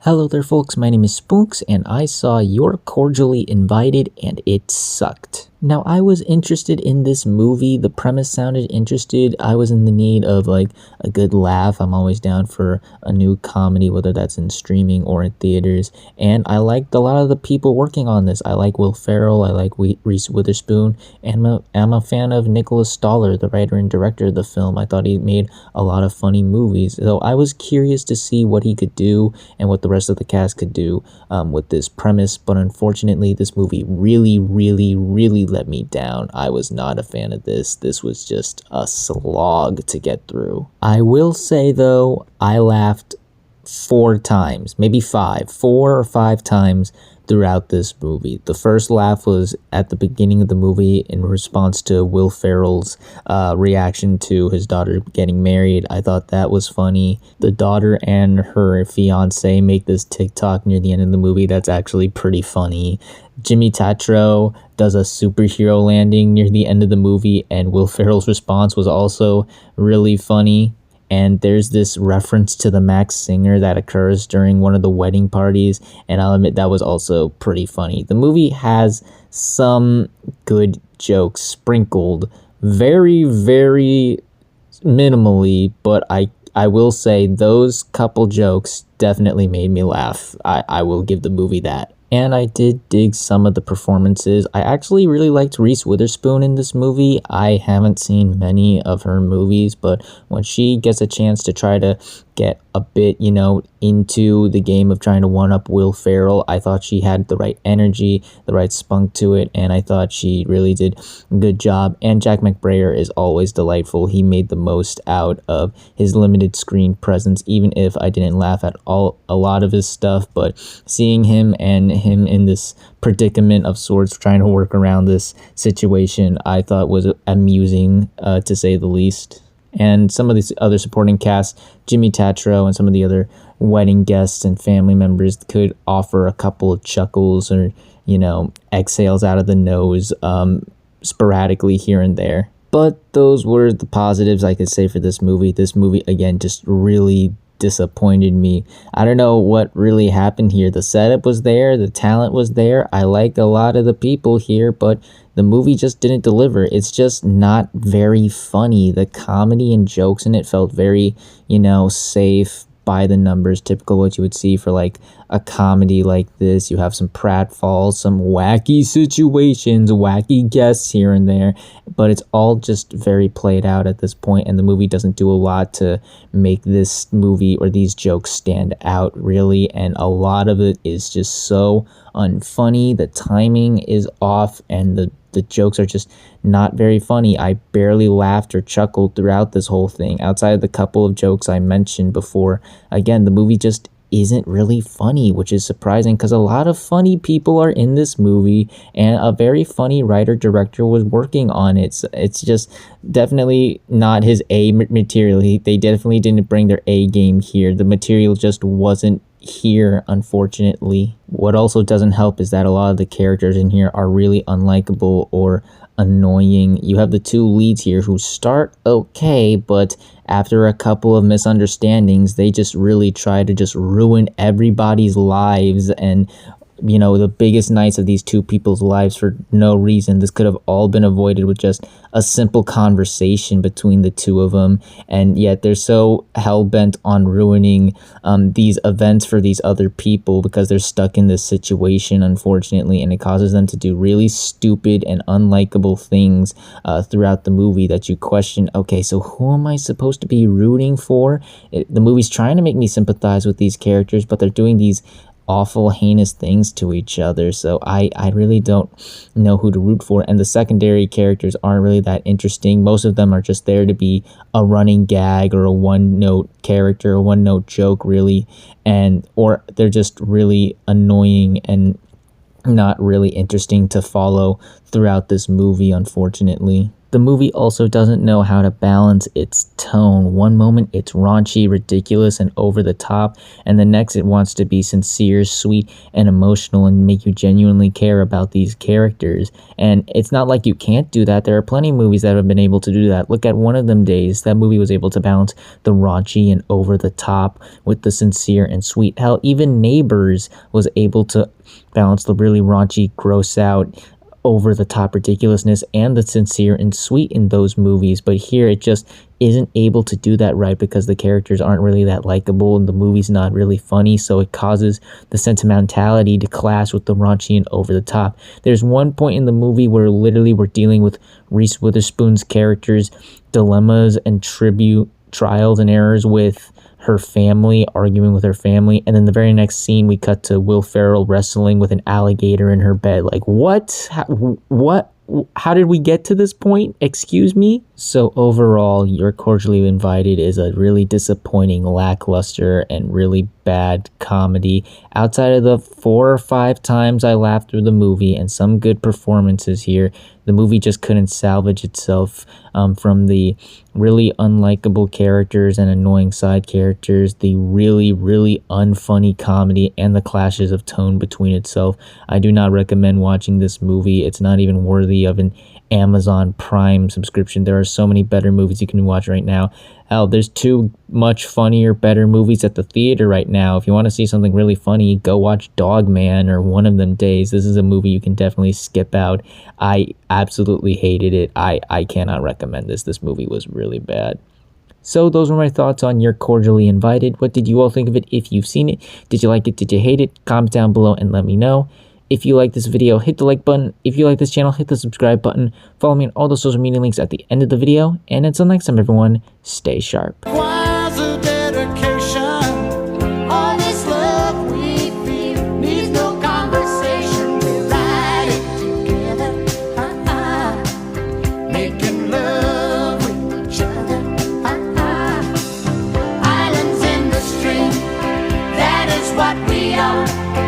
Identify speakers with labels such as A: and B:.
A: Hello there folks, my name is Spoonks and I saw You're Cordially Invited and it sucked. Now I was interested in this movie, the premise sounded interested, I was in the need of like a good laugh. I'm always down for a new comedy, whether that's in streaming or in theaters, and I liked a lot of the people working on this. I like Will Ferrell, I like Reese Witherspoon, and I'm a fan of Nicholas Stoller, the writer and director of the film. I thought he made a lot of funny movies, so I was curious to see what he could do and what the rest of the cast could do with this premise, but unfortunately this movie really let me down. I was not a fan of this. This was just a slog to get through. I will say though, I laughed 4 times, maybe 4 or 5 times throughout this movie. The first laugh was at the beginning of the movie in response to Will Ferrell's reaction to his daughter getting married. I thought that was funny. The daughter and her fiance make this TikTok near the end of the movie that's actually pretty funny. Jimmy Tatro does a superhero landing near the end of the movie, and Will Ferrell's response was also really funny. And there's this reference to the Max Singer that occurs during one of the wedding parties, and I'll admit that was also pretty funny. The movie has some good jokes sprinkled very minimally, but I will say those couple jokes definitely made me laugh. I will give the movie that. And I did dig some of the performances. I actually really liked Reese Witherspoon in this movie. I haven't seen many of her movies, but when she gets a chance to try to get a bit, into the game of trying to one-up Will Ferrell, I thought she had the right energy, the right spunk to it, and I thought she really did a good job. And Jack McBrayer is always delightful. He made the most out of his limited screen presence, even if I didn't laugh at a lot of his stuff, but seeing him in this predicament of sorts, trying to work around this situation, I thought was amusing, to say the least. And some of these other supporting cast, Jimmy Tatro and some of the other wedding guests and family members could offer a couple of chuckles or, exhales out of the nose sporadically here and there. But those were the positives I could say for this movie. This movie, again, just really disappointed me. I don't know what really happened here. The setup was there, the talent was there. I like a lot of the people here, but the movie just didn't deliver. It's just not very funny. The comedy and jokes in it felt very, safe, by the numbers, typical what you would see for like a comedy like this. You have some pratfalls, some wacky situations, wacky guests here and there, but it's all just very played out at this point, and the movie doesn't do a lot to make this movie or these jokes stand out really, and a lot of it is just so unfunny. The timing is off, and the jokes are just not very funny. I barely laughed or chuckled throughout this whole thing. Outside of the couple of jokes I mentioned before, again, the movie just isn't really funny, which is surprising because a lot of funny people are in this movie and a very funny writer-director was working on it. It's just definitely not his A material. They definitely didn't bring their A game here. The material just wasn't here, unfortunately. What also doesn't help is that a lot of the characters in here are really unlikable or annoying. You have the 2 leads here who start okay, but after a couple of misunderstandings, they just really try to just ruin everybody's lives and the biggest nights of these 2 people's lives for no reason. This could have all been avoided with just a simple conversation between the 2 of them, and yet they're so hell-bent on ruining these events for these other people because they're stuck in this situation, unfortunately, and it causes them to do really stupid and unlikable things throughout the movie that you question, okay, so who am I supposed to be rooting for? The movie's trying to make me sympathize with these characters, but they're doing these awful, heinous things to each other, so I really don't know who to root for, and the secondary characters aren't really that interesting. Most of them are just there to be a running gag or a one-note character, a one-note joke, really, or they're just really annoying and not really interesting to follow throughout this movie, unfortunately. The movie also doesn't know how to balance its tone. One moment it's raunchy, ridiculous, and over the top, and the next it wants to be sincere, sweet, and emotional and make you genuinely care about these characters. And it's not like you can't do that. There are plenty of movies that have been able to do that. Look at One of Them Days. That movie was able to balance the raunchy and over the top with the sincere and sweet. Hell, even Neighbors was able to balance the really raunchy, gross out, over the top ridiculousness and the sincere and sweet in those movies. But here it just isn't able to do that right because the characters aren't really that likable and the movie's not really funny, so it causes the sentimentality to clash with the raunchy and over the top. There's one point in the movie where literally we're dealing with Reese Witherspoon's character's dilemmas and trials and errors with her family, arguing with her family, and then the very next scene we cut to Will Ferrell wrestling with an alligator in her bed. Like, what? How did we get to this point? Excuse me? So overall, You're Cordially Invited is a really disappointing, lackluster, and really bad comedy. Outside of the 4 or 5 times I laughed through the movie and some good performances here, the movie just couldn't salvage itself from the really unlikable characters and annoying side characters, the really, really unfunny comedy, and the clashes of tone between itself. I do not recommend watching this movie. It's not even worthy of an Amazon Prime subscription. There are so many better movies you can watch right now. Hell, there's too much funnier, better movies at the theater right now. If you want to see something really funny, go watch Dog Man or One of Them Days. This is a movie you can definitely skip out. I absolutely hated it. I cannot recommend this. This movie was really bad. So those were my thoughts on You're Cordially Invited. What did you all think of it if you've seen it? Did you like it? Did you hate it? Comment down below and let me know. If you like this video, hit the like button. If you like this channel, hit the subscribe button. Follow me on all the social media links at the end of the video. And until next time, everyone, stay sharp.
B: What we are.